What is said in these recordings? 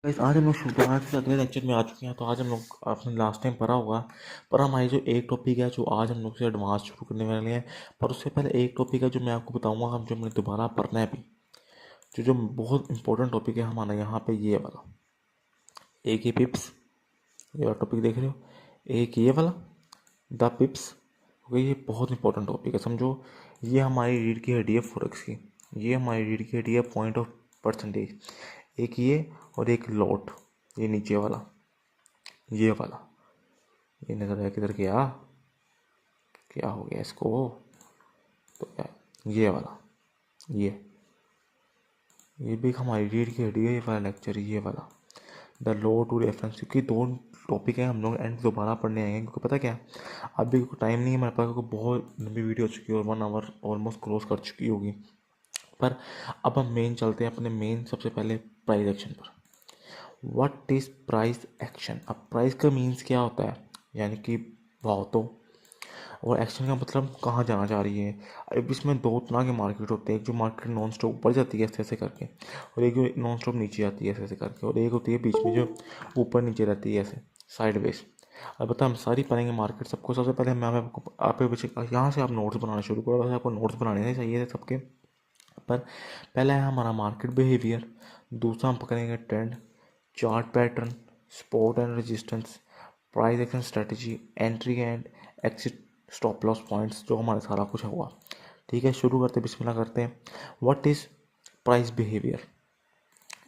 Guys आज हम लोग शुरुआत से अगले लेक्चर में आ चुके हैं। तो आज हम लोग आपने लास्ट टाइम पढ़ा होगा, पर हमारी जो एक टॉपिक है जो आज हम लोग से एडवांस शुरू करने वाले हैं। पर उससे पहले एक टॉपिक है जो मैं आपको बताऊंगा, हम जो मैंने दोबारा पढ़ना है अभी, जो जो बहुत इंपॉर्टेंट टॉपिक है हमारा यहाँ पे ये वाला। एक ये पिप्स, ये वाला टॉपिक देख रहे हो, एक ये वाला द पिप्स। ओके, ये बहुत इंपॉर्टेंट टॉपिक है, समझो। ये हमारी रीढ़ की हड्डी है फॉरेक्स की, ये हमारी रीढ़ की हड्डी है पॉइंट ऑफ परसेंटेज। एक ये और एक लॉट, ये नीचे वाला, ये वाला, ये नजर आया किधर गया, क्या हो गया इसको। तो क्या, ये वाला, ये भी एक हमारी रीढ़ की हड्डी है। ये वाला लेक्चर, ये वाला द लॉ टू रेफरेंस, क्योंकि दो टॉपिक है हम लोग एंड दोबारा पढ़ने आएंगे। क्योंकि पता क्या है, अभी टाइम नहीं है मेरे पास, क्योंकि बहुत लंबी वीडियो हो चुकी है और 1 आवर ऑलमोस्ट क्रॉस कर चुकी होगी। पर अब हम मेन चलते हैं अपने मेन, सबसे पहले प्राइस एक्शन पर। What is price action. अब प्राइस का मीन्स क्या होता है, यानी कि भाव तो, और एक्शन का मतलब कहाँ जाना चाह रही है। अब इसमें दो तरह के मार्केट होते हैं, एक जो मार्केट नॉन स्टॉप ऊपर जाती है ऐसे ऐसे करके, और एक जो नॉन स्टॉप नीचे जाती है ऐसे ऐसे करके, और एक होती है बीच में जो ऊपर नीचे रहती है ऐसे साइड वेज। अब बता, हम सारी पढ़ेंगे मार्केट सबको। सबसे पहले मैं आपको आपके पीछे यहाँ से आप नोट्स बनाना शुरू करो। वैसे आपको नोट्स बनाने नहीं चाहिए थे सबके, पर पहला है हमारा मार्केट बिहेवियर, दूसरा हम पकड़ेंगे trend, chart pattern, support and resistance, price action strategy, entry and exit, stop loss points, जो हमारा सारा कुछ हुआ। ठीक है, शुरू करते बिस्मिल्लाह करते हैं। What is price behaviour.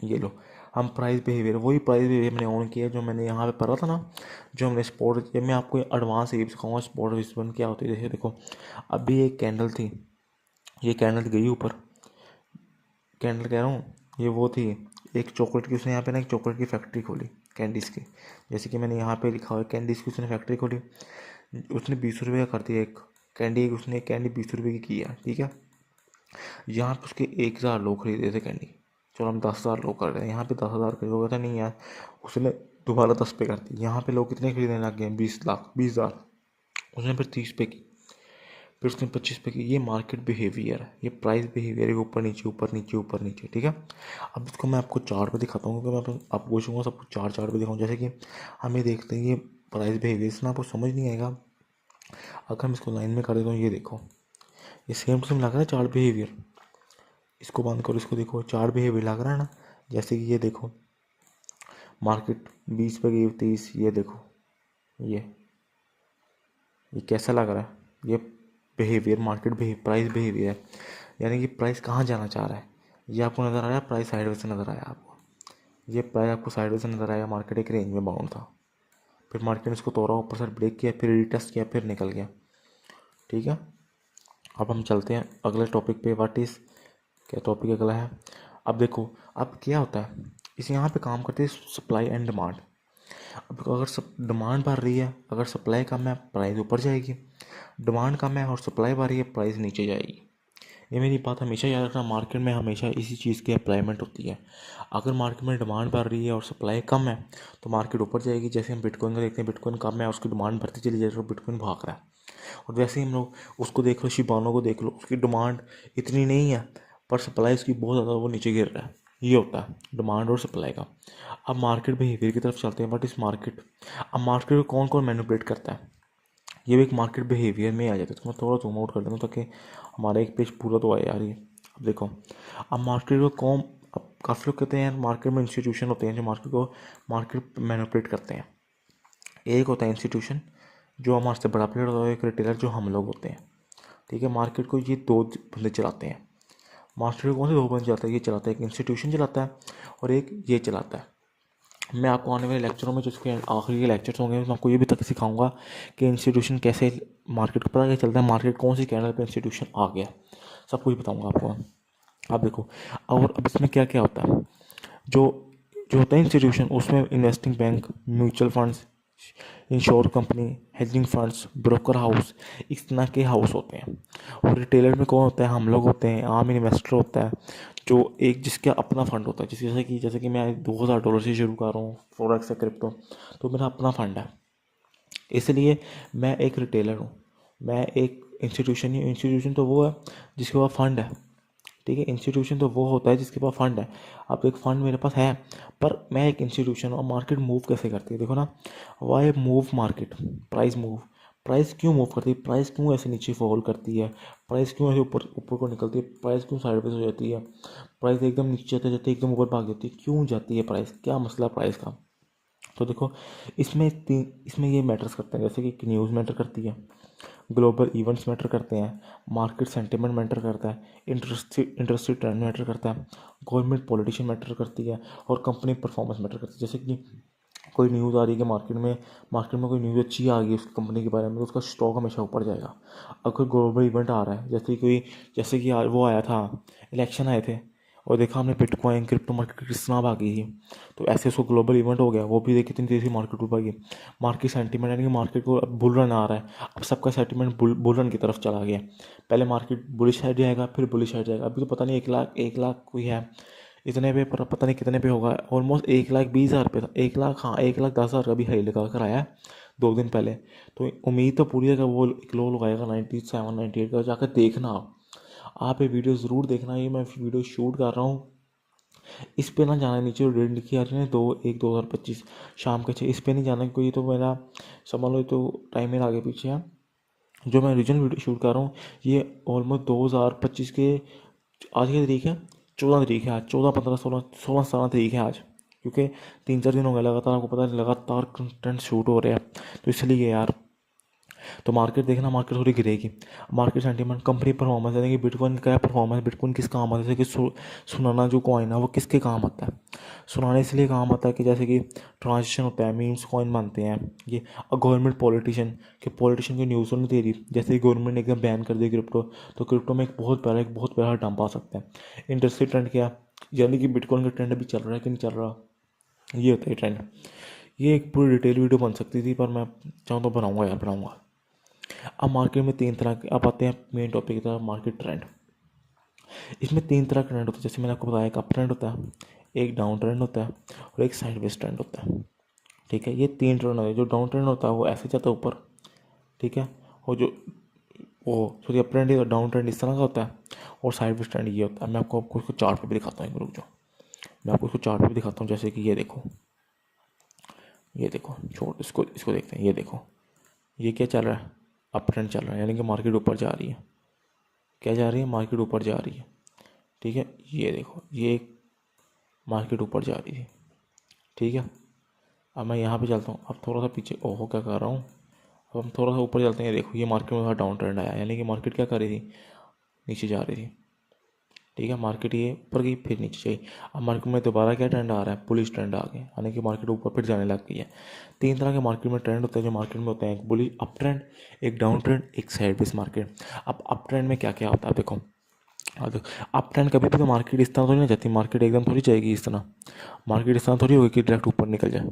ये लो, हम प्राइस बिहेवियर, वही प्राइस बिहेवियर मैंने ऑन किया जो मैंने यहाँ पे पढ़ा था ना, जो हमने स्पॉट, ये मैं आपको एडवांस ये सिखाऊंगा स्पॉट रिस्पॉन्स क्या होती है। जैसे देखो, अभी एक कैंडल थी, ये कैंडल गई ऊपर, कैंडल कह रहा हूँ, ये वो थी एक चॉकलेट की, उसने यहाँ पे ना एक चॉकलेट की फैक्ट्री खोली कैंडीज़ की। जैसे कि मैंने यहाँ पे लिखा हुआ है कैंडीज़ की उसने फैक्ट्री खोली, उसने 20 रुपये का कर दिया एक कैंडी, उसने एक कैंडी 20 रुपये की किया। ठीक है, यहाँ पे उसके 1,000 लोग खरीदे थे कैंडी। चलो हम 10,000 लोग कर रहे हैं, यहाँ पे 10,000 खरीदोगे तो नहीं यार, उसने दोबारा 10 पे कर दी। यहाँ पे लोग कितने खरीदने लग गए, 20 लाख, 20,000। उसने फिर 30 पे की, फिर उसने 25 पे की। ये मार्केट बिहेवियर है, ये प्राइस बिहेवियर है, ऊपर नीचे ऊपर नीचे ऊपर नीचे। ठीक है, अब इसको मैं आपको चार्ट पे दिखाता हूँ, क्योंकि मैं आपको पूछूंगा सब कुछ चार्ट पे दिखाऊँ। जैसे कि हम ये देखते हैं, ये प्राइस बिहेवियर से ना आपको समझ नहीं आएगा अगर हम इसको लाइन में कर देता हूँ। ये देखो, ये सेम टू सेम लग रहा है चार्ट बिहेवियर। इसको बंद करो, इसको देखो, चार्ट बिहेवियर लग रहा है ना। जैसे कि ये देखो, मार्केट 20 पे गई 30, ये देखो, ये कैसा लग रहा है, ये behaviour market behaviour price behaviour है। यानी कि प्राइस कहाँ जाना चाह रहा है, ये आपको नज़र आया, प्राइस साइडवेज से नज़र आया आपको, ये प्राइस आपको साइडवेज से नज़र आया, मार्केट एक रेंज में बाउंड था, फिर मार्केट ने इसको तोड़ा, ऊपर से ब्रेक किया, फिर रिटेस्ट किया, फिर निकल गया। ठीक है, अब हम चलते हैं अगले टॉपिक पे। व्हाट इज़, क्या टॉपिक अगला है। अब देखो, अब क्या होता है, इस यहाँ पे काम करते हैं सप्लाई एंड डिमांड। अब अगर सब डिमांड बढ़ रही है, अगर सप्लाई कम है प्राइस ऊपर जाएगी, डिमांड कम है और सप्लाई बढ़ रही है प्राइस नीचे जाएगी। ये मेरी बात हमेशा याद रखना, मार्केट में हमेशा इसी चीज़ की अप्लाइमेंट होती है। अगर मार्केट में डिमांड बढ़ रही है और सप्लाई कम है तो मार्केट ऊपर जाएगी। जैसे हम बिटकॉइन का देखते हैं, बिटकॉइन कम है, उसकी डिमांड बढ़ती चली जाए तो बिटकॉइन भाग रहा है। और वैसे ही हम लोग उसको देख लो, शिबानो को देख लो, उसकी डिमांड इतनी नहीं है पर सप्लाई उसकी बहुत ज़्यादा, वो नीचे गिर रहा है। ये होता है डिमांड और सप्लाई का। अब मार्केट बिहेवियर की तरफ चलते हैं। बट इस मार्केट, अब मार्केट को कौन कौन मैनिपुलेट करता है, ये भी एक मार्केट बिहेवियर में आ जाता है। तो मैं थोड़ा जूम आउट कर देता हूँ ताकि हमारा एक पेज पूरा तो आए यार ये। अब देखो, अब मार्केट को कौन, अब काफ़ी लोग कहते हैं यार मार्केट में इंस्टीट्यूशन होते हैं जो मार्केट मैनिपुलेट करते हैं। एक होता है इंस्टीट्यूशन जो हमारे से बड़ा प्लेयर होता है, एक रिटेलर जो हम लोग होते हैं। ठीक है, मार्केट को ये दो बंदे चलाते हैं। मार्केट को कौन से दो बंदे चलाते हैं, ये चलाता है, एक इंस्टीट्यूशन चलाता है और एक ये चलाता है। मैं आपको आने वाले लेक्चरों में, जिसके आखिरी के लेक्चर्स होंगे, मैं आपको ये भी तक सिखाऊंगा कि इंस्टीट्यूशन कैसे, मार्केट को पता कैसे चलता है, मार्केट कौन सी कैंडल पे इंस्टीट्यूशन आ गया, सब कुछ बताऊंगा आपको। आप देखो, और अब इसमें क्या क्या होता है, जो जो होता है इंस्टीट्यूशन, उसमें investing bank, mutual funds, ensure company, hedging funds, broker house, इस तरह के हाउस होते हैं। और रिटेलर में कौन होता है, हम लोग होते हैं, आम इन्वेस्टर होता है, जो एक जिसका अपना फंड होता है। जैसे कि मैं $2,000 से शुरू कर रहा हूँ फॉरेक्स या क्रिप्टो, तो मेरा अपना फंड है। इसलिए मैं एक रिटेलर हूँ, मैं एक इंस्टीट्यूशन ही, इंस्टीट्यूशन तो वो है जिसके पास फंड है। ठीक है। इंस्टीट्यूशन तो वो होता है जिसके पास फंड है। अब एक फ़ंड मेरे पास है, पर मैं एक इंस्टीट्यूशन हूँ। मार्केट मूव कैसे करती है देखो ना, why move market, price move, price क्यों मूव करती है, प्राइस क्यों ऐसे नीचे फॉल करती है, प्राइस क्यों ऐसे ऊपर ऊपर को निकलती है, प्राइस क्यों साइडवेज हो जाती है, प्राइस एकदम नीचे जाते जाते एकदम ऊपर भाग जाती है, क्यों जाती है प्राइस, क्या मसला प्राइस का। तो देखो इसमें ये मैटर्स करते हैं, जैसे कि न्यूज़ मैटर करती है, ग्लोबल इवेंट्स मैटर करते हैं, मार्केट सेंटिमेंट मैटर करता है, इंडस्ट्री ट्रेंड मैटर करता है, गवर्नमेंट पॉलिटिशियन मैटर करती है, और कंपनी परफॉर्मेंस मैटर करती है। जैसे कि कोई न्यूज़ आ रही है कि मार्केट में कोई न्यूज़ अच्छी आ गई उसकी कंपनी के बारे में, तो उसका स्टॉक हमेशा ऊपर जाएगा। अगर कोई ग्लोबल इवेंट आ रहा है, जैसे कि वो आया था, इलेक्शन आए थे, और देखा हमने बिटकॉइन क्रिप्टो मार्केट किस तरह भागी थी, तो ऐसे उसको ग्लोबल इवेंट हो गया, वो भी देखी कितनी तेज़ी मार्केट ऊपर गई। मार्केट सेंटीमेंट यानी कि मार्केट को अब बुल रन आ रहा है, अब सबका सेंटीमेंट बुल रन की तरफ चला गया। पहले मार्केट बुलिश साइड जाएगा, फिर बुलिश साइड जाएगा। अभी तो पता नहीं 1 लाख कोई है इतने पे, पर पता नहीं कितने पे होगा, ऑलमोस्ट 1,20,000 पे था, 1 लाख, हाँ 1,10,000 का भी हाई लगा कर आया है 2 दिन पहले। तो उम्मीद तो पूरी है कि वो एक लो लगाएगा 97 98 का, जाकर देखना आप ये वीडियो ज़रूर देखना। ये मैं वीडियो शूट कर रहा हूँ, इस पे ना जाना, नीचे डेट लिखी आ रही है 2/1/2025 शाम के 6, इस पे नहीं जाना, क्योंकि तो मेरा समझ लो तो टाइम मेरा आगे पीछे है। जो मैं ओरिजिनल वीडियो शूट कर रहा हूँ ये ऑलमोस्ट 2025 के, आज की तारीख है 14 तारीख है, आज 14 15 16 16 17 तारीख है आज, क्योंकि 3 4 दिन हो गए लगातार, आपको पता है लगातार कंटेंट शूट हो रहे हैं, तो इसलिए यार। तो मार्केट देखना, मार्केट थोड़ी गिरेगी। मार्केट सेंटीमेंट, कंपनी परफॉर्मेंस, यानी कि बिटकॉइन का परफॉर्मेंस, बिटकॉइन किस काम आता है, जैसे कि सुनाना जो कॉइन है वो किसके काम आता है, सुनाने इसलिए काम आता है कि जैसे कि ट्रांजेक्शन होता है, मीम्स कॉइन बनते हैं ये। गवर्नमेंट पॉलिटिशियन की न्यूज़ तो नहीं दे रही, जैसे कि गवर्नमेंट ने एकदम बैन कर दी क्रिप्टो, तो क्रिप्टो में एक बहुत बड़ा डंप आ सकता है। इंडस्ट्री ट्रेंड क्या, यानी कि बिटकॉइन का ट्रेंड अभी चल रहा है कि नहीं चल रहा, ये होता है ट्रेंड। ये एक पूरी डिटेल वीडियो बन सकती थी, पर मैं चाहूँ तो बनाऊँगा यार, बनाऊँगा। अब मार्केट में 3 तरह के, अब आते हैं मेन टॉपिक की तरफ, मार्केट ट्रेंड। इसमें 3 तरह का ट्रेंड होता है, जैसे मैंने आपको बताया, एक अप ट्रेंड होता है, एक डाउन ट्रेंड होता है, और एक साइडवेज ट्रेंड होता है। ठीक है, ये 3 ट्रेंड होते हैं। जो डाउन ट्रेंड होता है वो ऐसे जाता है ऊपर, ठीक है, और जो वो sorry up trend, down trend इस तरह का होता है, और साइडवेज ट्रेंड ये होता है। मैं आपको इसको चार्ट पे भी दिखाता हूँ, रुक जाओ, मैं आपको इसको चार्ट पे भी दिखाता हूँ। जैसे कि ये देखो छोड़, इसको इसको देखते हैं। ये देखो, ये क्या चल रहा है, अप ट्रेंड चल रहा है, यानी कि मार्केट ऊपर जा रही है। क्या जा रही है, मार्केट ऊपर जा रही है। ठीक है, ये देखो, ये एक मार्केट ऊपर जा रही है। ठीक है, अब मैं यहाँ पे चलता हूँ, अब थोड़ा सा पीछे, ओहो क्या कर रहा हूँ, अब हम थोड़ा सा ऊपर चलते हैं। देखो, ये मार्केट में थोड़ा डाउन ट्रेंड आया, यानी कि मार्केट क्या कर रही थी, नीचे जा रही थी। ठीक है, मार्केट ये ऊपर गई फिर नीचे गई। अब मार्केट में दोबारा क्या ट्रेंड आ रहा है, बुलिश ट्रेंड आ गया, यानी कि मार्केट ऊपर फिर जाने लग गई है। 3 तरह के मार्केट में ट्रेंड होते हैं, जो मार्केट में होते हैं, एक बुलिश अप ट्रेंड, एक डाउन ट्रेंड, एक साइडवेज मार्केट। अब अप ट्रेंड में क्या क्या होता है देखो, अब अप ट्रेंड कभी भी तो मार्केट इस तरह थोड़ी ना जाती, मार्केट एकदम थोड़ी जाएगी इस तरह, मार्केट इस तरह थोड़ी होगी कि डायरेक्ट ऊपर निकल जाए।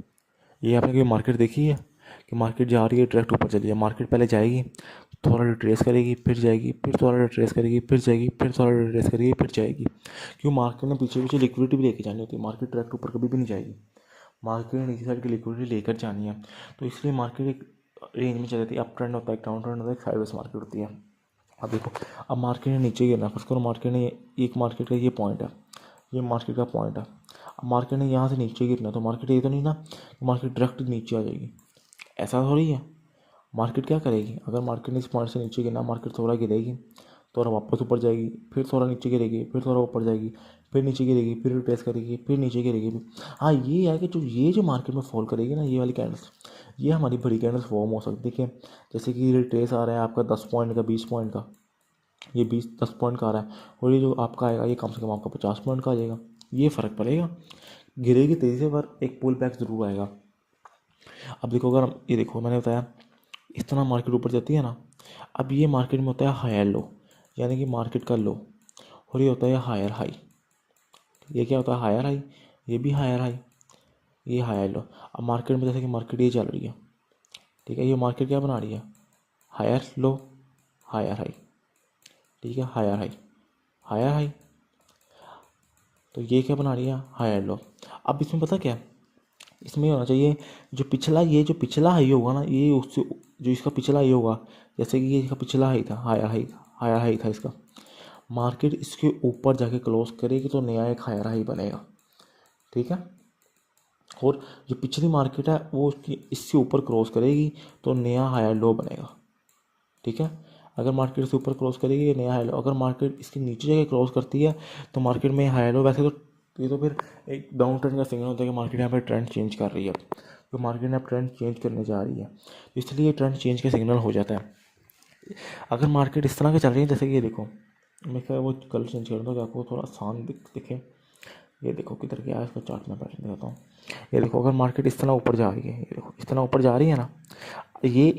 ये आपने कोई मार्केट देखी है कि मार्केट जा रही है डायरेक्ट ऊपर चली जाए, मार्केट पहले जाएगी, थोड़ा रिट्रेस करेगी, फिर जाएगी, फिर थोड़ा रिट्रेस करेगी, फिर जाएगी, फिर थोड़ा रिट्रेस करेगी, फिर जाएगी। क्यों, मार्केट ने पीछे पीछे लिक्विडिटी भी लेके जानी होती है, मार्केट डायरेक्ट ऊपर कभी भी नहीं जाएगी, मार्केट ने नीचे साइड की लिक्विडिटी लेकर जानी है। तो इसलिए मार्केट एक रेंज में चल जाती है, अप ट्रेंड होता है, डाउन ट्रेंड होता है, साइडवेज मार्केट होती है। अब देखो, अब मार्केट ने नीचे गिरना, फर्स्ट करो मार्केट ने, एक मार्केट का ये पॉइंट है, ये मार्केट का पॉइंट है। अब मार्केट ने यहाँ से नीचे गिरना, तो मार्केट ये तो नहीं ना कि मार्केट डायरेक्ट नीचे आ जाएगी, ऐसा थोड़ी है। मार्केट क्या करेगी, अगर मार्केट ने इस पॉइंट से नीचे गिरना, मार्केट थोड़ा गिरेगी, थोड़ा वापस ऊपर जाएगी, फिर थोड़ा नीचे गिरेगी, फिर थोड़ा ऊपर जाएगी, फिर नीचे गिरेगी, फिर रिट्रेस करेगी, फिर नीचे गिरेगी। हाँ, ये है कि जो मार्केट में फॉल करेगी ना, ये वाली कैंडल्स, ये हमारी बड़ी कैंडल्स फॉर्म हो सकती है। देखिए, जैसे कि रिट्रेस आ रहा है आपका 10 पॉइंट का, 20 पॉइंट का, ये 20 10 पॉइंट का आ रहा है, और ये जो आपका आएगा ये कम से कम आपका 50 पॉइंट का आ जाएगा। ये फ़र्क पड़ेगा, गिरेगी तेज़ी से, पर एक पुल बैक ज़रूर आएगा। अब देखो, अगर हम ये देखो, मैंने बताया इस तरह मार्केट ऊपर जाती है ना। अब ये मार्केट में होता है हायर लो, यानी कि मार्केट का लो, और ये होता है हायर हाई। ये क्या होता है, हायर हाई, ये भी हायर हाई, ये हायर लो। अब मार्केट में जैसे कि मार्केट ये चल रही है, ठीक है, ये मार्केट क्या बना रही है, हायर लो, हायर हाई। ठीक है, हायर हाई, हायर हाई, तो ये क्या बना रही है, हायर लो। अब इसमें पता क्या है, इसमें होना चाहिए जो पिछला हाई होगा ना, ये उससे जो इसका पिछला हाई होगा, जैसे कि ये इसका पिछला हाई था, हायर हाई था, हायर हाई था इसका, मार्केट इसके ऊपर जाके क्लोज करेगी तो नया एक हायर हाई बनेगा, ठीक है। और जो पिछली मार्केट है वो उसकी इससे ऊपर क्रॉस करेगी तो नया हायर लो बनेगा, ठीक है। अगर मार्केट से ऊपर क्रॉस करेगी ये नया हाई लो, अगर मार्केट इसके नीचे जाके क्रॉस करती है तो मार्केट में हाई लो, वैसे तो ये तो फिर एक डाउन ट्रेंड का सिग्नल होता है कि मार्केट यहाँ पर ट्रेंड चेंज कर रही है, तो मार्केट ने अब ट्रेंड चेंज करने जा रही है, तो इसलिए ट्रेंड चेंज का सिग्नल हो जाता है। अगर मार्केट इस तरह के चल रही है जैसे कि ये देखो, मैं क्या वो कलर चेंज कर दूँ आपको थोड़ा आसान दिखे। ये देखो किधर गया है, इसका चार्ट में पैटर्न दिखाता हूँ। ये देखो अगर मार्केट इस तरह ऊपर जा रही है, ये देखो इस तरह ऊपर जा रही है ना, ये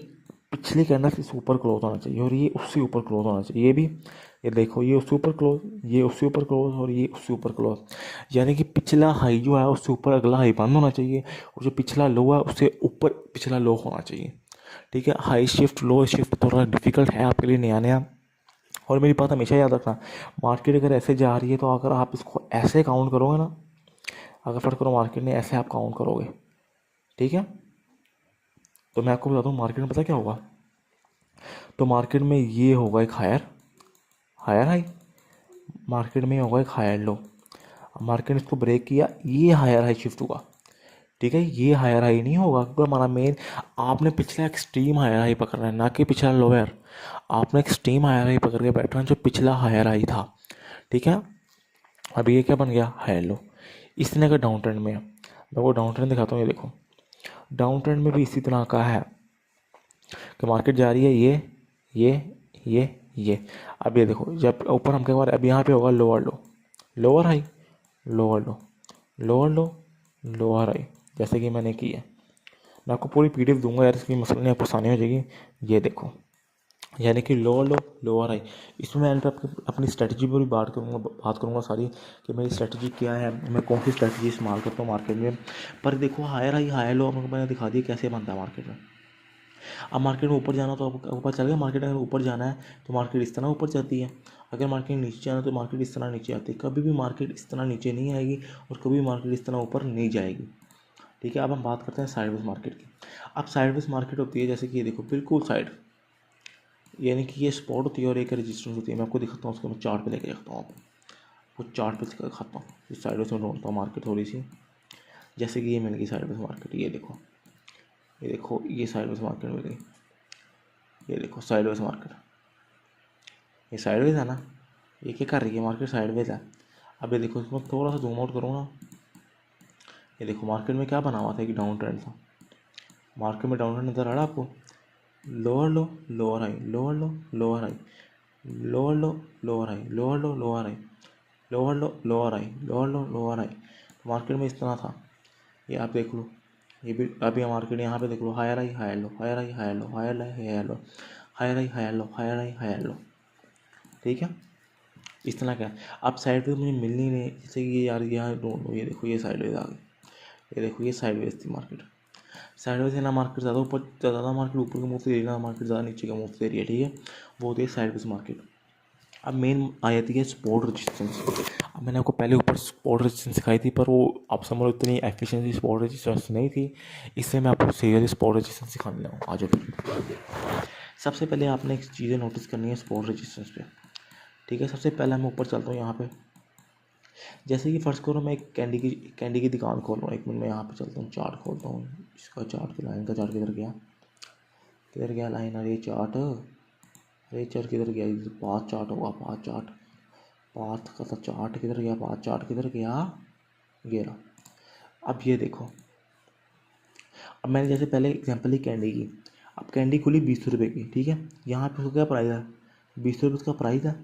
पिछली कैंडल से ऊपर क्लोज होना चाहिए और ये उससे ऊपर क्लोज होना चाहिए। ये भी ये देखो ये उससे ऊपर क्लोज, ये उससे ऊपर क्लोज और ये उससे ऊपर क्लोज, यानी कि पिछला हाई जो है उससे ऊपर अगला हाई बंद होना चाहिए और जो पिछला लो है उससे ऊपर पिछला लो होना चाहिए, ठीक है। हाई शिफ्ट लो शिफ्ट थोड़ा डिफिकल्ट है आपके लिए नया नया, और मेरी बात हमेशा याद रखना, मार्केट अगर ऐसे जा रही है तो अगर आप इसको ऐसे काउंट करोगे ना, अगर फट करो मार्केट ने ऐसे आप काउंट करोगे, ठीक है, तो मैं आपको बता दूँ मार्केट में पता क्या होगा, तो मार्केट में ये होगा एक हायर हायर हाई, मार्केट में होगा एक हायर लो, मार्केट ने इसको ब्रेक किया ये हायर हाई शिफ्ट हुआ, ठीक है। ये हायर हाई नहीं होगा क्योंकि हमारा मेन, आपने पिछला एक्सट्रीम हायर हाई पकड़ना है ना कि पिछला लोअर, आपने एक्सट्रीम हायर हाई पकड़ के बैठना जो पिछला हायर हाई था, ठीक है। अब ये क्या बन गया हायर लो, इस तरह का डाउन ट्रेंड में है। मैं वो डाउन ट्रेंड दिखाता हूँ, ये देखो डाउन ट्रेंड में भी इसी तरह का है कि मार्केट जा रही है ये ये ये। अब ये देखो जब ऊपर हम क्या, अब यहाँ पे होगा लोअर लो लोअर हाई लोअर लो लोअर लो लोअर हाई, जैसे कि मैंने की है। मैं आपको पूरी पीडीएफ दूंगा यार, इसकी मसले नहीं आपको आसानी हो जाएगी। ये देखो यानी कि लोअर लो लोअर हाई, इसमें मैं एंड पे अपनी स्ट्रेटजी पर भी बात करूँगा सारी कि मेरी स्ट्रेटजी क्या है, मैं कौन सी स्ट्रेटजी इस्तेमाल करता हूँ मार्केट में। पर देखो हायर हाई हायर लो आपको मैंने दिखा दिया कैसे बनता है मार्केट में। अब मार्केट में ऊपर जाना तो आपको पता चल गया, मार्केट अगर ऊपर जाना है तो मार्केट इस तरह ऊपर जाती है, अगर मार्केट नीचे जाना तो मार्केट इस तरह नीचे आती है। कभी भी मार्केट इस तरह नीचे नहीं आएगी और कभी मार्केट इस तरह ऊपर नहीं जाएगी, ठीक है। अब हम बात करते हैं साइडवेज मार्केट की। अब साइडवेज मार्केट होती है जैसे कि ये देखो बिल्कुल साइड, यानी कि ये स्पॉट होती है और एक रेजिस्टेंस होती है। मैं आपको दिखाता हूँ, उसको मैं चार्ट पे लेके रखता हूँ, आपको वो चार्ट पे दिखाता हूँ। इस साइडवेज में ढूंढता हूँ मार्केट थोड़ी सी, जैसे कि ये मिल गई साइडवेज मार्केट, ये देखो ये साइडवेज मार्केट मिल गई, ये देखो साइडवेज मार्केट, ये साइडवेज है ना, ये क्या कर रही है मार्केट साइडवेज है। अब ये देखो इसमें थोड़ा सा जूम आउट करूँ ना, ये देखो मार्केट में क्या बना हुआ था, एक डाउन ट्रेंड था। मार्केट में डाउन ट्रेंड नजर आ रहा है आपको, लोअर लो लोअर हाई लोअर लो लोअर हाई लोअर लो लोअर हाई लोअर लो लोअर हाई लोअर लो लोअर हाई लोअर लो लोअर हाई। मार्केट में इस तरह था, ये आप देख लो, ये भी अभी मार्केट यहाँ पे देख लो higher high higher low higher high higher low higher high higher low higher high higher low higher high higher low, ठीक है। इस तरह का अब साइड पे मुझे मिल नहीं रही, जैसे कि ये यार यहाँ ढूंढ लो, ये देखो ये साइडवेज आ गई, ये देखो ये साइडवेज थी मार्केट, साइडवेज है ना मार्केट ज़्यादा ऊपर ज़्यादा मार्केट ऊपर का मूव दे रही है ना मार्केट ज़्यादा नीचे का मूव दे रही है, ठीक है। वो होती है साइडवेज मार्केट। अब मेन आ जाती है सपोर्ट रेजिस्टेंस। अब मैंने आपको पहले ऊपर सपोर्ट रेजिस्टेंस सिखाई थी पर वो आप समझ लो इतनी एफिशिएंसी सपोर्ट रेजिस्टेंस नहीं थी, इससे मैं आपको सीरियसली सपोर्ट रेजिस्टेंस सिखाने लगा हूँ। आ जाओ, सबसे पहले आपने एक चीज़ें नोटिस करनी है सपोर्ट रेजिस्टेंस पे, ठीक है। सबसे पहले मैं ऊपर चलता हूँ यहाँ पे, जैसे कि फर्स्ट करो मैं एक कैंडी की दुकान खोल रहा हूँ, एक मिनट में यहाँ पे चलता हूँ चार्ट खोलता हूँ, इसका चार्ट लाइन का चार्ट किधर गया लाइन, अरे चार्ट अरे चार्ट किधर गया, पाथ चार्ट होगा पाथ का था चार्ट किधर गया, पाथ चार्ट किधर गया, गया। अब ये देखो, अब मैंने जैसे पहले एग्जांपल ली कैंडी की, अब कैंडी खुली 20 रुपये की, ठीक है। यहाँ पे उसका क्या प्राइस है, 20 रुपये उसका प्राइस है,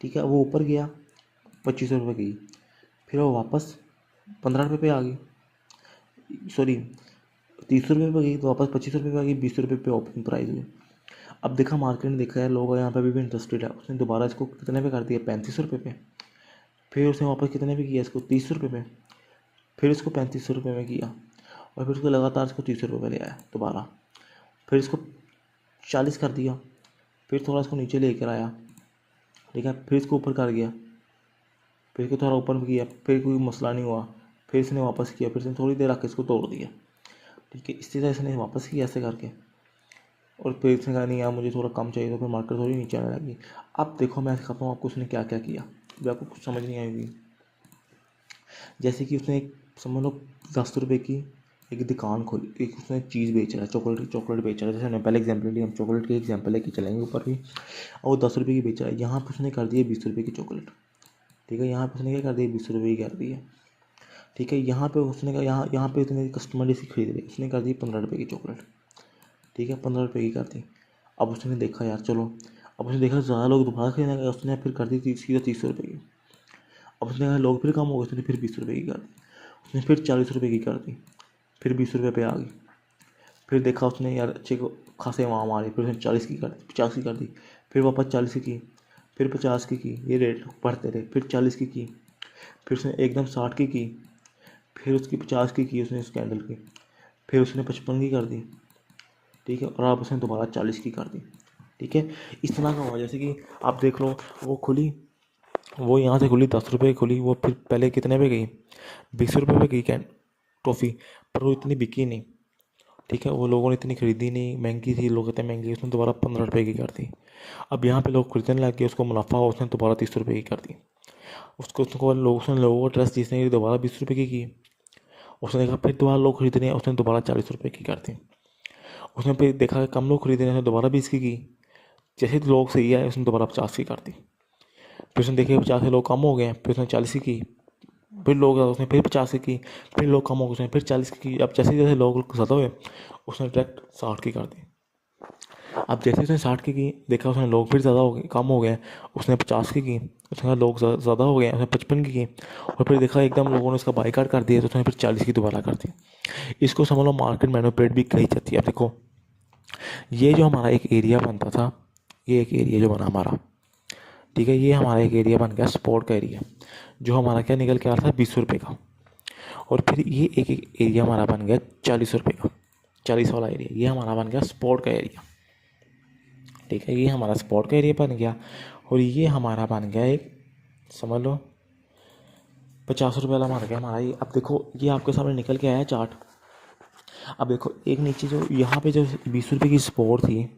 ठीक है। वो ऊपर गया 25 रुपये की, फिर वो वापस 15 रुपये पे आ गई, सॉरी 30 रुपये पे गई तो वापस 25 रुपये पे आ गई, 20 रुपये पे ओपनिंग प्राइस हुई। अब देखा मार्केट ने देखा है लोग यहाँ पे अभी भी इंटरेस्टेड है, उसने दोबारा इसको कितने पे कर दिया 35 रुपये पे, फिर उसने वापस कितने पे किया इसको 30 रुपये पे, फिर इसको 35 रुपये में किया और फिर उसको लगातार इसको 30 रुपये पे ले आया दोबारा, फिर इसको 40 कर दिया, फिर थोड़ा इसको नीचे लेकर आया, ठीक है। फिर इसको ऊपर कर गया, फिर इसको थोड़ा ऊपर किया, फिर कोई मसला नहीं हुआ, फिर इसने वापस किया, फिर इसने थोड़ी देर आके इसको तोड़ दिया, ठीक है। इसी तरह इसने वापस किया ऐसे करके, और फिर उसने कहा नहीं यार मुझे थोड़ा कम चाहिए, तो फिर मार्केट थोड़ी नीचे आने लगी। अब देखो मैं सिखाता हूँ आपको उसने क्या क्या किया, जो आपको कुछ समझ नहीं आएगी। जैसे कि उसने एक समझ लो 10 रुपये की एक दुकान खोली, एक उसने चीज़ बेच रहा है, चॉकलेट चॉकलेट बेच रहा है। जैसे हमने पहले एग्जाम्पल लिया, हम चॉकलेट की एग्जाम्पल लेके चलेंगे ऊपर भी। और वो 10 रुपये की बेच रहा है, यहाँ पर उसने कर दिया 20 रुपये की चॉकलेट। ठीक है, यहाँ पर उसने क्या कर दिया, 20 रुपये की कर दी है। ठीक है, यहाँ पे उसने कहा यहाँ यहाँ पे इतने कस्टमर इसी खरीद रहे, उसने कर दी 15 रुपये की चॉकलेट। ठीक है, 15 रुपये की कर दी। अब उसने देखा यार चलो, अब उसने देखा ज़्यादा लोग दोबारा खरीदने गए, उसने फिर कर दी सीधा 30 रुपये की। अब उसने कहा लोग फिर कम हो गए, उसने फिर 20 रुपये की कर दी। उसने फिर 40 रुपये की कर दी, फिर 20 रुपये पे आ गई। फिर देखा उसने यार अच्छे को खासे वहाँ मारी, फिर उसने 40 की कर दी, 50 की कर दी, फिर वापस 40 की, फिर 50 की, ये रेट बढ़ते रहे। फिर 40 की, फिर उसने एकदम 60 की, फिर उसकी 50 की उसने उस कैंडल की, फिर उसने 55 की कर दी। ठीक है, और अब उसने दोबारा 40 की कर दी। ठीक है, इस तरह का हुआ। जैसे कि आप देख लो, वो खुली, वो यहाँ से खुली 10 रुपये की खुली, वो फिर पहले कितने पे गई, 20 रुपये पे गई कैन टॉफ़ी, पर वो इतनी बिकी नहीं। ठीक है, वो लोगों ने इतनी खरीदी नहीं, महंगी थी, लोग कहते हैं महंगी, उसने दोबारा 15 रुपये की कर दी। अब यहाँ पे लोग खरीदने लग गए, उसको मुनाफा हुआ, उसने दोबारा 30 रुपये की कर दी। उसको लोगों को ट्रस्ट जिसने दोबारा 20 रुपये की। उसने देखा फिर दोबारा लोग खरीद रहे हैं, उसने दोबारा 40 रुपये की कर दी। उसने फिर देखा कि कम लोग खरीद रहे हैं, उसने दोबारा 20 की। जैसे लोग सही है, उसने दोबारा 50 की कर दी। फिर उसने देखे 50 से लोग कम हो गए, फिर उसने 40 की। फिर लोग, उसने फिर 50 की, फिर लोग कम हो गए, उसने फिर 40 की। अब जैसे जैसे लोग ज़्यादा हुए, उसने डायरेक्ट 60 की कर दी। अब जैसे उसने 60 की देखा, उसने लोग फिर ज़्यादा हो गए, कम हो गए, उसने 50 की। उसने कहा लोग ज़्यादा हो गए, उसने 55 की। और फिर देखा एकदम लोगों ने उसका बाईकाट कर दिया, तो उसने फिर 40 की दोबारा कर दी। इसको समझ लो मार्केट मैनिपुलेट भी कही जाती है। अब देखो, ये जो हमारा एक एरिया बनता था, ये एक एरिया जो बना हमारा, ठीक है, ये हमारा एक एरिया बन गया स्पोर्ट का एरिया, जो हमारा क्या निकल के आ रहा था 20 रुपये का। और फिर ये एक एक एरिया हमारा बन गया 40 रुपये का, 40 वाला एरिया, ये हमारा बन गया स्पोर्ट का एरिया। ठीक है, ये हमारा स्पोर्ट का एरिया बन गया। और ये हमारा बन गया एक, समझ लो 50 रुपये वाला बन गया हमारा ये। अब देखो ये आपके सामने निकल के आया चार्ट। अब देखो एक नीचे जो यहाँ पे जो 20 रुपये की स्पोर्ट थी,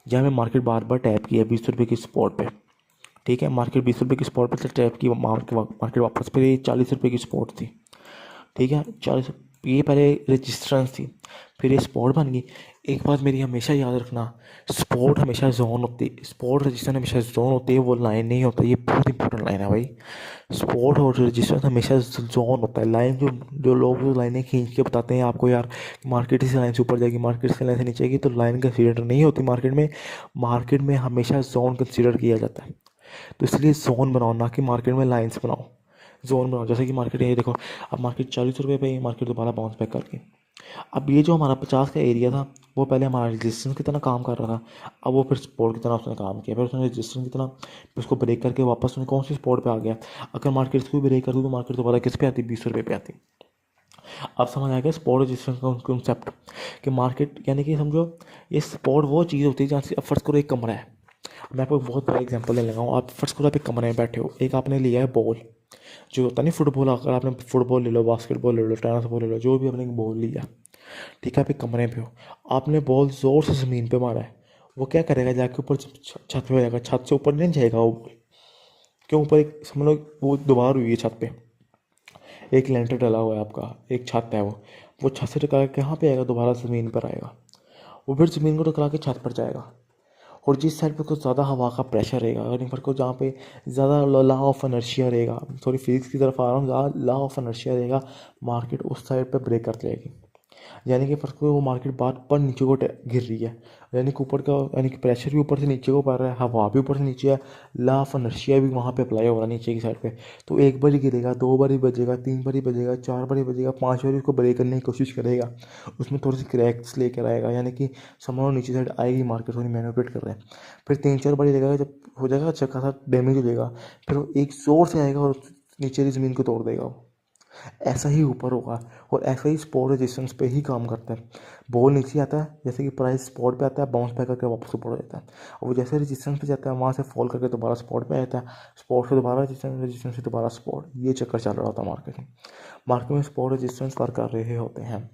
जहाँ पे मार्केट बार बार टैप किया 20 रुपये की स्पॉट पे। ठीक है, मार्केट 20 रुपये की स्पॉट पे टैप की, मार्केट वापस फिर ये 40 रुपये की स्पॉट थी। ठीक है, 40, ये पहले रजिस्ट्रेंस थी, फिर ये स्पॉट बन गई। एक बात मेरी हमेशा याद रखना, स्पॉट हमेशा जोन होती है, स्पॉट रजिस्ट्रेशन हमेशा जोन होती है, वो लाइन नहीं होता। ये बहुत इंपॉर्टेंट लाइन है भाई। स्पॉट और रजिस्ट्रेशन हमेशा जोन होता है, लाइन जो जो लोग जो लाइनें खींच के बताते हैं आपको यार मार्केट इस लाइन से ऊपर जाएगी, मार्केट इस लाइन से नीचे जाएगी, तो लाइन कंसीडर नहीं होती मार्केट में। मार्केट में हमेशा जोन कंसीडर किया जाता है। तो इसलिए जोन बनाओ, ना कि मार्केट में लाइन्स बनाओ, जोन बनाओ। जैसे कि मार्केट ये देखो, अब मार्केट 40 रुपये पे ही मार्केट दोबारा बाउंस बैक करके। अब ये जो हमारा 50 का एरिया था, वो पहले हमारा रेजिस्टेंस की तरह काम कर रहा था, अब वो फिर सपोर्ट की तरह उसने काम किया, फिर उसने रेजिस्टेंस की तरह फिर उसको ब्रेक करके वापस उसने कौन सी सपोर्ट पे आ गया। अगर मार्केट इसको ब्रेक कर दूँ तो मार्केट दोबारा किस पे आती, 20 रुपये पे आती। अब समझ आ गया स्पॉट रजिस्टेंस का कॉन्सेप्ट, कि मार्केट यानी कि समझो ये स्पॉट वो चीज़ होती है जहाँ से, अब फर्स्ट करो एक कमरा है, मैं आपको बहुत बड़ा एग्जांपल लेने लगा हूँ। आप फर्स्ट करो आप एक कमरे में बैठे हो, एक आपने लिया है बॉल, जो होता नहीं फुटबॉल, अगर आपने फुटबॉल ले लो, बास्केटबॉल ले लो, टेनिस बॉल ले लो, जो भी आपने एक बॉल लिया। ठीक है, आप एक कमरे पे हो, आपने बॉल ज़ोर से ज़मीन पे मारा है, वो क्या करेगा जाके ऊपर छत पे हो जाएगा, छत से ऊपर नहीं जाएगा वो बॉल, क्यों, ऊपर एक समझ लो वो दीवार हुई है छत पे, एक लेंटर डला हुआ है आपका, एक छत है वो छत से टकरा के कहाँ पे आएगा, दोबारा ज़मीन पर आएगा, वो फिर ज़मीन को टकरा के छत पर जाएगा। और जिस साइड पर कुछ ज़्यादा हवा का प्रेशर रहेगा, अगर पर को जहाँ पे ज़्यादा लॉ ऑफ इनर्शिया रहेगा, सॉरी फिजिक्स की तरफ आ रहा हूँ, ज़्यादा लॉ ऑफ इनर्शिया रहेगा, मार्केट उस साइड पर ब्रेक करती रहेगी। यानी कि फर्स्ट को वो मार्केट बार पर नीचे को गिर रही है, यानी कि ऊपर का, यानी कि प्रेशर भी ऊपर से नीचे को पड़ रहा है, हवा भी ऊपर से नीचे है, लॉ ऑफ इनर्शिया भी वहाँ पे अप्लाई हो रहा है नीचे की साइड पे। तो एक बार ही गिरेगा, 2 बार ही बजेगा, 3 बार ही बजेगा, 4 बार ही बजेगा, 5 बार उसको ब्रेक करने की कोशिश करेगा, उसमें थोड़ी सी क्रैक्स लेकर आएगा, यानी कि समझो नीचे साइड आएगी मार्केट, थोड़ी मैनिपुलेट कर रहे हैं। फिर 3-4 बार ही लगेगा, जब हो जाएगा अच्छा खासा डैमेज हो जाएगा, फिर वो एक जोर से आएगा और नीचे की ज़मीन को तोड़ देगा वो। ऐसा ही ऊपर होगा, और ऐसा ही स्पॉट रेजिस्टेंस पे ही काम करता है। बॉल नीचे आता है, जैसे कि प्राइस स्पॉट पे आता है, बाउंस बैक करके वापस ऊपर हो जाता है, और वो जैसे रेजिस्टेंस पे जाता है वहाँ से फॉल करके दोबारा स्पॉट पे आता है, स्पॉट से दोबारा रेजिस्टेंस, रेजिस्टेंस से दोबारा स्पॉट, ये चक्कर चल रहा होता है मार्केट में। मार्केट में स्पॉट रेजिस्टेंस वर्क कर रहे होते हैं।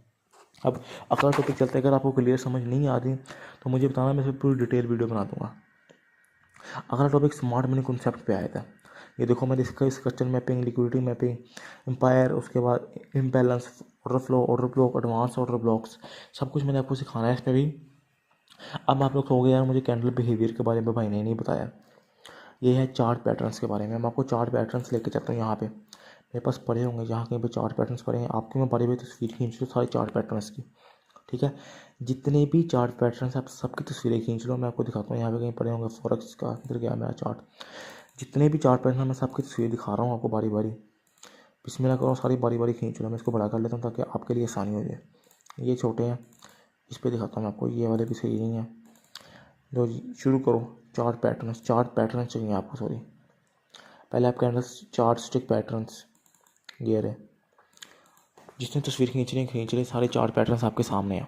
अब अगला टॉपिक चलता है, अगर आपको क्लियर समझ नहीं आ रही तो मुझे बताना, मैं इस पर पूरी डिटेल वीडियो बना दूंगा। अगला टॉपिक स्मार्ट मनी कॉन्सेप्ट पे आया था। ये देखो मैंने इसका structure mapping, liquidity mapping, empire, उसके बाद imbalance, order block, advance order blocks, सब कुछ मैंने आपको सिखाना है इसमें भी। अब आप लोग कहोगे यार मुझे कैंडल बिहेवियर के बारे में भाई ने नहीं बताया। ये है चार्ट पैटर्न्स के बारे में। मैं आपको चार्ट पैटर्न्स लेके चलता हूँ। यहाँ पे मेरे पास पड़े होंगे, जहाँ कहीं पे चार्ट पैटर्न्स पड़े हैं आपके में बड़ी हुई तस्वीर खींच लो सारे चार्ट पैटर्न्स की, ठीक है। जितने भी चार्ट पैटर्न्स आप सबकी तस्वीरें खींच लो, मैं आपको दिखाता हूँ। यहाँ पे कहीं पड़े होंगे फॉरेक्स का, इधर गया मेरा चार्ट। जितने भी चार्ट पैटर्न मैं सबकी तस्वीर दिखा रहा हूँ आपको बारी बारी। बिस्मिल्लाह करो, सारी बारी बारी खींच लो। मैं इसको बड़ा कर लेता हूँ ताकि आपके लिए आसानी हो जाए। ये छोटे हैं, इस पर दिखाता हूँ मैं आपको। ये वाले भी सही नहीं है। लो जी शुरू करो। चार्ट पैटर्न चाहिए आपको, सॉरी। पहले आप कैंडल्स चार्ट स्टिक पैटर्न्स, ये रहे। जिसने तस्वीर खींच रही, सारे चार्ट पैटर्न्स आपके सामने हैं।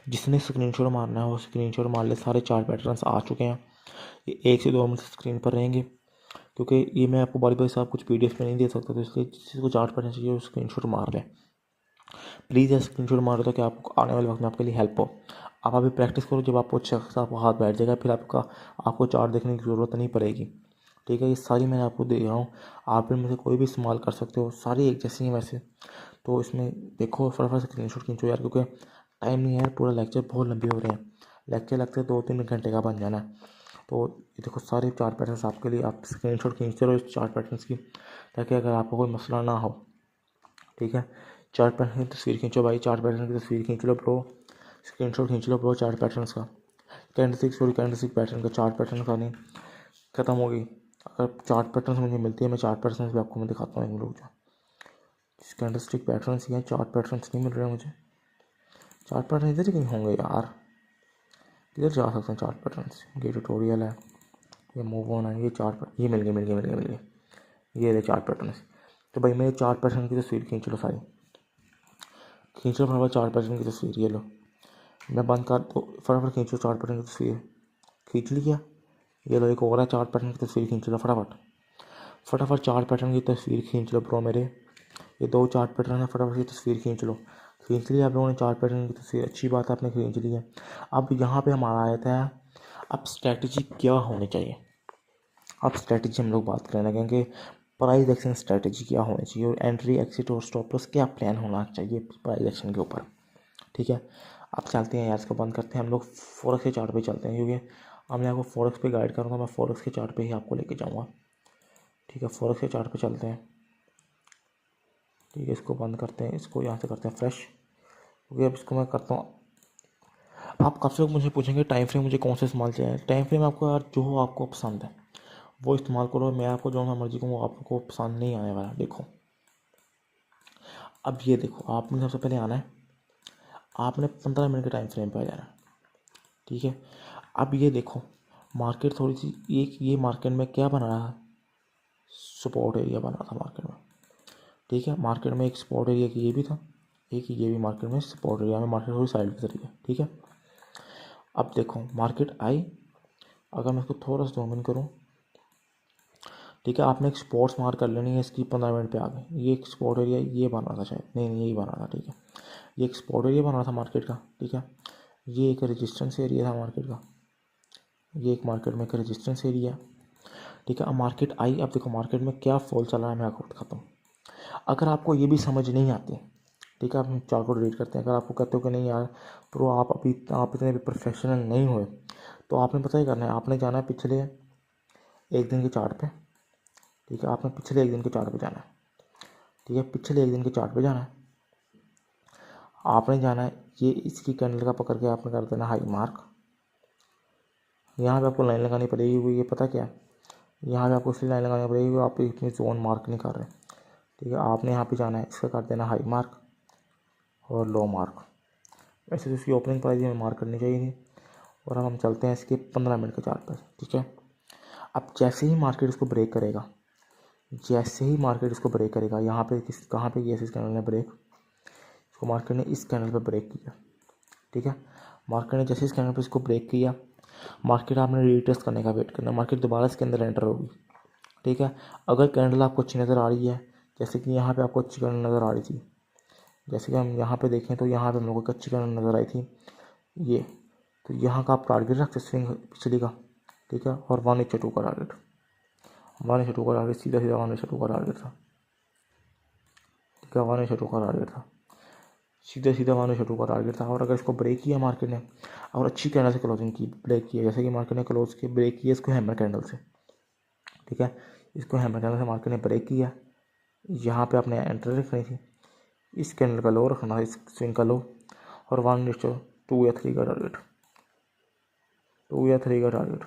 जिसने स्क्रीनशॉट मारना है वो स्क्रीनशॉट मार ले। सारे चार्ट पैटर्न्स आ चुके हैं। ये 1 से 2 मिनट स्क्रीन पर रहेंगे, क्योंकि ये मैं आपको बारी बारी से आप कुछ PDF में नहीं दे सकता, तो इसलिए जिसको चार्ट पैटर्न चाहिए वो स्क्रीनशॉट मार लें। प्लीज़ यार स्क्रीनशॉट मारो, तो क्या आपको आने वाले वक्त में आपके लिए हेल्प हो। आप अभी प्रैक्टिस करो, जब आपको अच्छा खासा आपको हाथ बैठ जाएगा फिर आपको चार्ट देखने की ज़रूरत नहीं पड़ेगी, ठीक है। ये सारी मैंने आपको दे रहा हूँ, आप इनमें से कोई भी इस्तेमाल कर सकते हो। सारी एक जैसी हैं वैसे, तो इसमें देखो फटाफट स्क्रीनशॉट खींचो यार, क्योंकि टाइम नहीं है यार। पूरा लेक्चर बहुत लंबे हो रहे हैं। लेक्चर लगते 2-3 घंटे का बन जाना है। तो ये देखो सारे चार्ट पैटर्न्स आपके लिए, आप स्क्रीनशॉट खींचते रहो इस चार्ट पैटर्न्स की, ताकि अगर आपको कोई मसला ना हो, ठीक है। चार्ट पैटर्न की तस्वीर खींचो भाई, चार्ट पैटर्न की तस्वीर खींच लो ब्रो, स्क्रीनशॉट खींच लो ब्रो चार्ट पैटर्न्स का। कैंडलस्टिक पैटर्न का, चार्ट पैटर्न का नहीं ख़त्म हो गई। अगर चार्ट पैटर्न्स मुझे मिलती है, मैं चार्ट पैटर्न्स भी आपको मैं दिखाता हूँ। लोग जो कैंडलस्टिक पैटर्न्स ही हैं, चार्ट पैटर्न्स नहीं मिल रहे मुझे। चार्ट पैटर्न इधर ही कहीं होंगे यार, किधर जा सकते हैं चार्ट पैटर्न्स। ये ट्यूटोरियल है, ये मूव ऑन है, ये चार्ट, ये मिल गए। ये रहे चार्ट पैटर्न्स। तो भाई मेरे चार्ट पैटर्न की तस्वीर खींच लो सारी, खींच लो फटाफट चार्ट पैटर्न की तस्वीर। ये लो मैं बंद कर दो, फटाफट खींचो चार्ट पैटर्न की तस्वीर। खींच लिया। ये लो एक और है चार्ट पैटर्न की तस्वीर, खींच लो फटाफट चार्ट पैटर्न की तस्वीर खींच लो ब्रो मेरे। ये 2 चार्ट पैटर्न है, फटाफट की तस्वीर खींच लो। खींच लिया आप लोगों ने चार्ट पैटर्न की तस्वीर, अच्छी बात है आपने खींच ली है। अब यहाँ पे हमारा आया था अब स्ट्रैटेजी क्या होनी चाहिए। अब स्ट्रैटेजी हम लोग बात करने लगेंगे, प्राइस एक्शन स्ट्रैटेजी क्या होनी चाहिए, और एंट्री एक्सिट और स्टॉप लॉस क्या प्लान होना चाहिए प्राइस एक्शन के ऊपर, ठीक है। अब चलते हैं यार, इसको बंद करते हैं, हम लोग फॉरेक्स के चार्ट पे चलते हैं, क्योंकि अब मैं आपको फॉरेक्स पे गाइड करूँगा। मैं फॉरेक्स के चार्ट पे ही आपको लेके जाऊँगा, ठीक है। फॉरेक्स के चार्ट पे चलते हैं, ठीक है। इसको बंद करते हैं, इसको यहाँ से करते हैं फ्रेश, क्योंकि अब इसको मैं करता हूँ। आप काफ़ी लोग मुझे पूछेंगे टाइम फ्रेम मुझे कौन सा इस्तेमाल चाहिए। टाइम फ्रेम आपको यार जो हो आपको पसंद है वो इस्तेमाल करो। मैं आपको जो सा मर्जी कहूँ वो आपको पसंद नहीं आने वाला। देखो अब ये देखो, आपने सबसे पहले आना है, आपने 15 मिनट के टाइम फ्रेम पे आ जाना है, ठीक है। अब ये देखो मार्केट थोड़ी सी एक, ये मार्केट में क्या बना रहा है, सपोर्ट एरिया बना था मार्केट में, ठीक है। मार्केट में एक सपोर्ट एरिया की ये भी था, एक ये भी मार्केट में सपोर्ट एरिया में, मार्केट थोड़ी साइड की तरफ है, ठीक है। अब देखो मार्केट आई, अगर मैं इसको थोड़ा सा जूम इन करूँ, ठीक है। आपने एक स्पॉट्स मार्क कर लेनी है इसकी, 15 मिनट पे आ गए। ये एक स्पॉट एरिया ये बना था शायद, नहीं यही बना था, ठीक है। ये एक स्पॉट एरिया बना था मार्केट का, ठीक है। ये एक रेजिस्टेंस एरिया था मार्केट का, ये एक मार्केट में एक रेजिस्टेंस एरिया, ठीक है। अब मार्केट आई, अब देखो मार्केट में क्या फॉल चला है मैं आपको दिखाता हूँ। अगर आपको ये भी समझ नहीं आती, ठीक है, आप चार्ट को डिलीट करते हैं। अगर आपको कहते हो कि नहीं यार प्रो आप इतने भी प्रोफेशनल नहीं हुए, तो आपने पता ही करना है, आपने जाना है पिछले 1 दिन के चार्ट पे, ठीक है। आपने पिछले 1 दिन के चार्ट पे जाना है, ठीक है। पिछले 1 दिन के चार्ट पे जाना है, आपने जाना है ये इसकी कैंडल का पकड़ के आपने कर देना हाई मार्क। यहाँ पे आपको लाइन लगानी पड़ेगी, वो ये पता क्या है, यहाँ पे आपको इसलिए लाइन लगानी पड़ेगी वो आप इतनी जोन मार्क नहीं कर रहे, ठीक है। आपने यहाँ पे जाना है, इसका कर देना हाई मार्क और लो मार्क। वैसे तो इसकी ओपनिंग प्राइस हमें मार्क करनी चाहिए थी। और अब हम चलते हैं इसके 15 मिनट के चार्ट पर, ठीक है। अब जैसे ही मार्केट इसको ब्रेक करेगा, जैसे ही मार्केट इसको ब्रेक करेगा, यहाँ पे कहाँ पे किया इस कैंडल ने ब्रेक, इसको मार्केट ने इस कैंडल पर ब्रेक किया, ठीक है। मार्केट ने जैसे इस कैंडल पर इसको ब्रेक किया, मार्केट आपने रीटेस्ट करने का वेट करना, मार्केट दोबारा इसके अंदर एंटर होगी, ठीक है। अगर कैंडल आपको अच्छी नज़र आ रही है, जैसे कि यहाँ पे आपको अच्छी कैंडल नज़र आ रही थी, जैसे कि हम यहाँ पे देखें तो यहाँ पे हम लोगों को कच्ची कैंडल नज़र आई थी ये, तो यहाँ का आप टारगेट रखते स्विंग पिछली का, ठीक है। और 1/2 का टारगेट, 1/2 का टारगेट सीधा सीधा 1/2 का टारगेट था, ठीक है। 1/2 का टारगेट था, सीधा सीधा 1/2 का टारगेट था। और अगर इसको ब्रेक किया मार्केट ने और अच्छी कैंडल से क्लोजिंग की, ब्रेक किया, जैसे कि मार्केट ने क्लोज किया, ब्रेक किया इसको हैमर कैंडल से, ठीक है। इसको हैमर कैंडल से मार्केट ने ब्रेक किया, यहाँ पे आपने एंट्री रखनी थी, इस कैंडल का लो रखना था, इस स्विंग का लो, और 1/2 या 3 का टारगेट, 2 या 3 का टारगेट।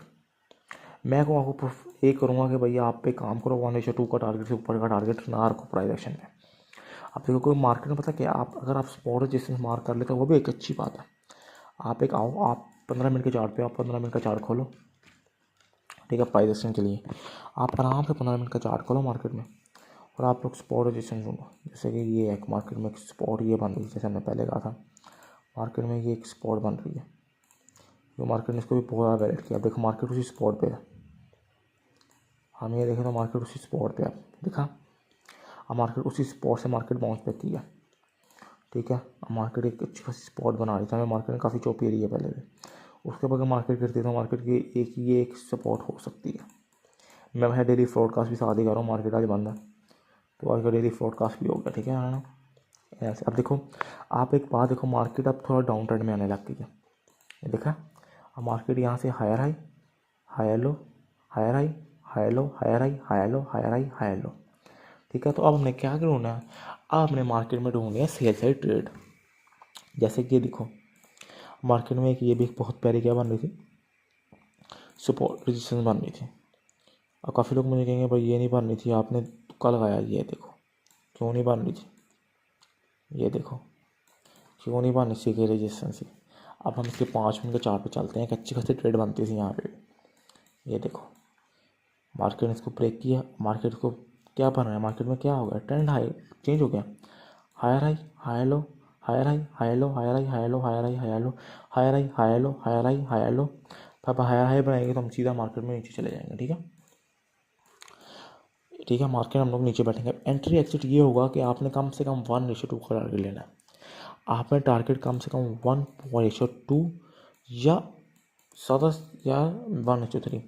मैं को आपको एक करूँगा कि भैया आप पे काम करो, 1/2 का टारगेट से ऊपर का टारगेट ना रखो प्राइस एक्शन में। आप देखो कोई मार्केट में पता क्या, आप अगर आप स्पॉट रजिस्टेंस मार्क कर लेते हो वो भी एक अच्छी बात है। आप एक आओ, आप 15 मिनट के चार्ट पे, आप 15 मिनट का चार्ट खोलो, ठीक है, प्राइस एक्शन के लिए आप आराम से 15 मिनट का चार्ट खोलो मार्केट में, और आप लोग स्पॉट रजिस्टेंस ढूंढो। जैसे कि ये एक मार्केट में एक स्पॉट ये बन रही है, जैसे हमने पहले कहा था, मार्केट में ये एक स्पॉट बन रही है, तो मार्केट ने इसको भी बहुत ज़्यादा वैलिड किया। देखो मार्केट उसी स्पॉट पे है, हम ये देखें तो मार्केट उसी स्पॉट पे है, देखा, अब मार्केट उसी स्पॉट से मार्केट बाउंस बैक किया, ठीक है। अब मार्केट एक अच्छी खासी स्पॉट बना रही थी, हमें मार्केट ने काफ़ी चौपी रही है पहले भी, उसके बाद मार्केट गिरती तो मार्केट की एक सपोर्ट हो सकती है। मैं वैसे डेली फ्रॉडकास्ट भी साथ ही कर रहा हूँ, मार्केट आज बंद है तो आज का डेली फ्रॉडकास्ट भी हो गया, ठीक है ना। ऐसे अब देखो, आप एक बात देखो, मार्केट अब थोड़ा डाउन ट्रेंड में आने लग गई है, ये देखा। अब मार्केट यहाँ से higher high, higher low, higher high, higher low, higher high, higher low, higher high, higher low, ठीक है। तो अब हमने क्या ढूंढना है, अब हमने मार्केट में ढूंढनी है सेल साइड ट्रेड। जैसे कि देखो मार्केट में एक ये भी एक बहुत प्यारी क्या बन रही थी, सपोर्ट रेजिस्टेंस बन रही थी। और काफ़ी लोग मुझे कहेंगे भाई ये नहीं बन रही थी, आपने तुक्का लगाया, ये देखो क्यों नहीं बन रही थी, ये देखो क्यों नहीं बन रही थी रेजिस्टेंस से। अब हम इसके 5 मिनट के चार्ट पे चलते हैं, एक अच्छी खासी ट्रेड बनती थी यहाँ पे, ये देखो मार्केट ने इसको ब्रेक किया, मार्केट को क्या बन रहा है, मार्केट में क्या हो गया, ट्रेंड हाई चेंज हो गया, higher high, higher low, higher high, higher low, higher high, higher low, higher high, higher low, higher high, higher low, higher high, higher low. अब हायर हाई बनाएंगे तो हम सीधा मार्केट में नीचे चले जाएंगे, ठीक है, ठीक है। मार्केट हम लोग नीचे बैठेंगे। एंट्री एक्सिट ये होगा कि आपने कम से कम 1/2 का टारगेट लेना है, आपने टारगेट कम से कम 1/2 या ज़्यादा या 1/3।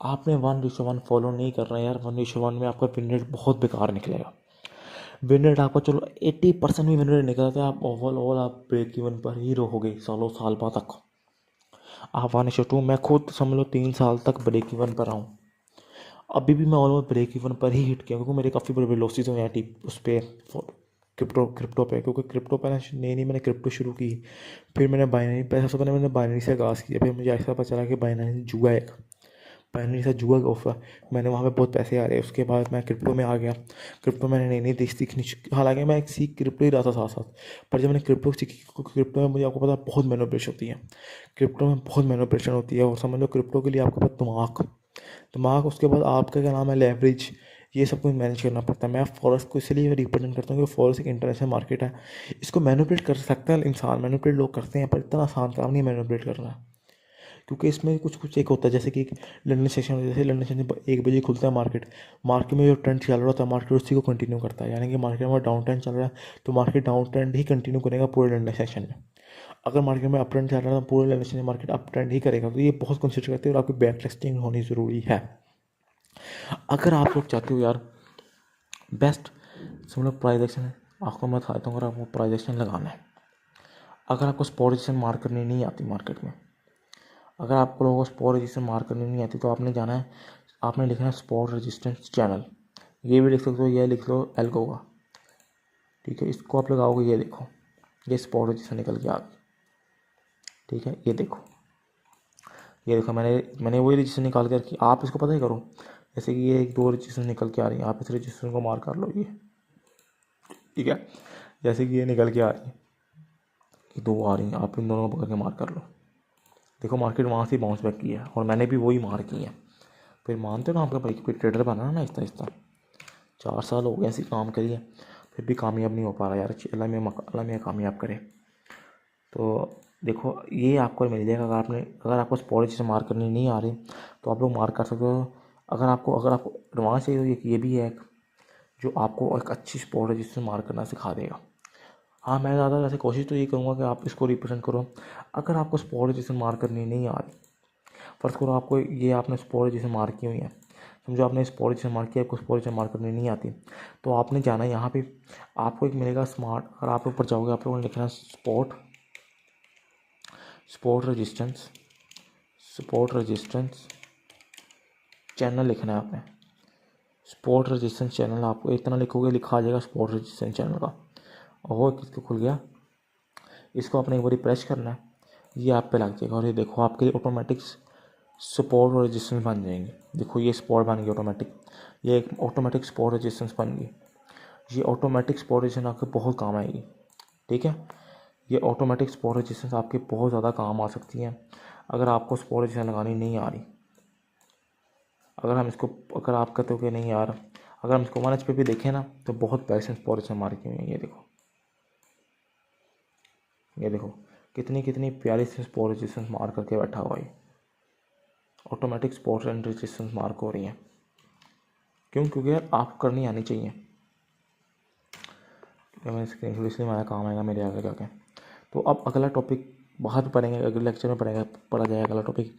आपने 1/1 फॉलो नहीं कर रहे हैं यार, 1/1 में आपका विन रेट बहुत बेकार निकलेगा। विन रेट आपका चलो 80% भी विन रेट निकलता है, आप ओवरऑल आप ब्रेक इवन पर ही रहोगे सालों साल बाद तक। आप 1/2, मैं खुद समझ लो 3 साल तक ब्रेक इवन पर रहा हूँ, अभी भी मैं ऑलमोस्ट ब्रेक इवन पर ही हिट किया, क्योंकि मेरे काफ़ी बड़े लॉसेस हुए हैं टिप उस पर क्रिप्टो पे, क्योंकि क्रिप्टो पे नहीं मैंने क्रिप्टो शुरू की, फिर मैंने बाइनरी पैसा, सबसे पहले मैंने बाइनरी से आगाज़ किया, फिर मुझे ऐसा पता चला कि बाइनरी जुआ है, बाइनरी से जुआ का ऑफर, मैंने वहाँ पे बहुत पैसे आ रहे हैं। उसके बाद मैं क्रिप्टो में आ गया, क्रिप्टो मैंने नई नई देश सीखनी, हालांकि मैं एक सीख क्रिप्टो ही रहा था साथ साथ, पर जब मैंने क्रिप्टो सीखी, क्रिप्टो में मुझे आपको पता बहुत मैनिपुलेशन होती है, क्रिप्टो में बहुत मैनिपुलेशन होती है, और समझ लो क्रिप्टो के लिए आपके पास दिमाग, उसके बाद आपका क्या नाम है लेवरेज, ये सब कुछ मैनेज करना पड़ता है। मैं फॉरेक्स को इसलिए रिप्रेजेंट करता हूँ कि फॉरेक्स एक इंटरनेशनल मार्केट है, इसको मैनिपुलेट कर सकता है इंसान, मैनिपुलेट लोग करते हैं, पर इतना आसान काम नहीं मैनिपुलेट करना, क्योंकि इसमें कुछ कुछ एक होता है, जैसे कि लंदन सेशन, जैसे लंदन सेशन 1 बजे खुलता है मार्केट, मार्केट में जो ट्रेंड चल रहा होता है मार्केट उसी को कंटिन्यू करता है, यानी कि मार्केट में डाउन ट्रेंड चल रहा है तो मार्केट डाउन ट्रेंड ही कंटिन्यू करेगा पूरे लंदन सेशन में। अगर मार्केट में अप ट्रेंड चल रहा है तो पूरे London session market up trend ही करेगा, तो ये बहुत कंसिडर करते हैं और आपकी बैक टेस्टिंग होनी ज़रूरी है। अगर आप लोग चाहते हो यार बेस्ट समझ प्राइस एक्शन है, आपको मैं बताता हूँ, अगर आपको प्राइस एक्शन लगाना है, अगर आपको स्पॉट एक्शन मार्क करनी नहीं आती मार्केट में, अगर आप लोगों को स्पॉट रजिस्टेंस मार्क करनी नहीं आती तो आपने जाना है, आपने लिखना है स्पॉट रजिस्टेंस चैनल, ये भी लिख सकते हो, ये लिख लो एल्गो का, ठीक है। इसको आप लगाओगे, ये देखो ये स्पॉट रजिस्टेंस निकल के आ गई, ठीक है। ये देखो मैंने वही रजिस्टर निकाल के रखी, आप इसको पता ही करो, जैसे कि ये 1-2 रजिस्टर निकल के आ रही है, आप इस रजिस्टर को मार्क कर लो, ये ठीक है। जैसे कि ये निकल के आ रही है, ये 2 आ रही हैं, आप इन दोनों को पकड़ के मार्क कर लो, देखो मार्केट वहाँ से बाउंस बैक किया है और मैंने भी वही मार्क की है। फिर मानते हो ना आपका भाई कोई ट्रेडर बना ना आहिस्ता आहिस्ता, 4 साल हो गए ऐसे काम करिए, फिर भी कामयाब नहीं हो पा रहा यार, अल्लाह मियाँ कामयाब करे। तो देखो ये आपको मिल जाएगा, अगर आपको स्पॉट से मार्क करनी नहीं आ रही तो आप लोग मार्क कर सकते हो। अगर आपको एडवांस चाहिए तो ये भी है जो आपको एक अच्छी स्पॉट है जिससे मार्क करना सिखा देगा। हाँ, मैं ज़्यादा वैसे कोशिश तो ये करूँगा कि आप इसको रिप्रेजेंट करो। अगर आपको स्पॉट रजिस्टेंस मार्क करनी नहीं आ रही, फर्स्ट करो आपको ये आपने स्पॉट रजिस्टेंस मार्क की हुई है, समझो आपने स्पॉट रजिस्टेंस मार्क किया, आपको स्पॉट रजिस्टेंस मार्क करनी नहीं आती, तो आपने जाना है यहाँ पे, आपको एक मिलेगा स्मार्ट, और आप ऊपर जाओगे आप लोगों ने लिखना स्पॉट रजिस्टेंस चैनल लिखना है आपने। स्पॉट रजिस्टेंस चैनल आपको इतना लिखोगे, लिखा आ जाएगा स्पॉट रजिस्टेंस चैनल का, और किसको खुल गया। इसको आपने एक बार प्रेस करना है, ये आप पे लग जाएगा, और ये देखो आपके लिए ऑटोमेटिक स्पॉट और रजिस्टेंस बन जाएंगे। देखो ये स्पॉट बन गई ऑटोमेटिक, ये एक ऑटोमेटिक स्पॉट रजिस्टेंस बन गई। ये ऑटोमेटिक स्पॉट रजिस्टेंस आपके बहुत काम आएगी, ठीक है। ये ऑटोमेटिक स्पॉट रजिस्टेंस आपके बहुत ज़्यादा काम आ सकती है अगर आपको स्पॉट रजिस्टेंस लगानी नहीं आ रही। अगर आप कहते हो कि नहीं यार, अगर हम इसको 1 HP पे भी देखें ना, तो बहुत पैसे स्पॉट रजिस्टेंस मार के हुए हैं। ये देखो कितनी कितनी प्यारी सी स्पॉट रजिस्टेंस मार करके बैठा हुआ है। Automatic spot and resistance mark हो रही है, क्योंकि यार आपको करनी आनी चाहिए। मैं स्क्रीन शॉट इसलिए हमारा काम आएगा मेरे आगे जाके। तो अब अगला टॉपिक बाहर पढ़ेंगे, अगले लेक्चर में पढ़ा जाएगा अगला टॉपिक।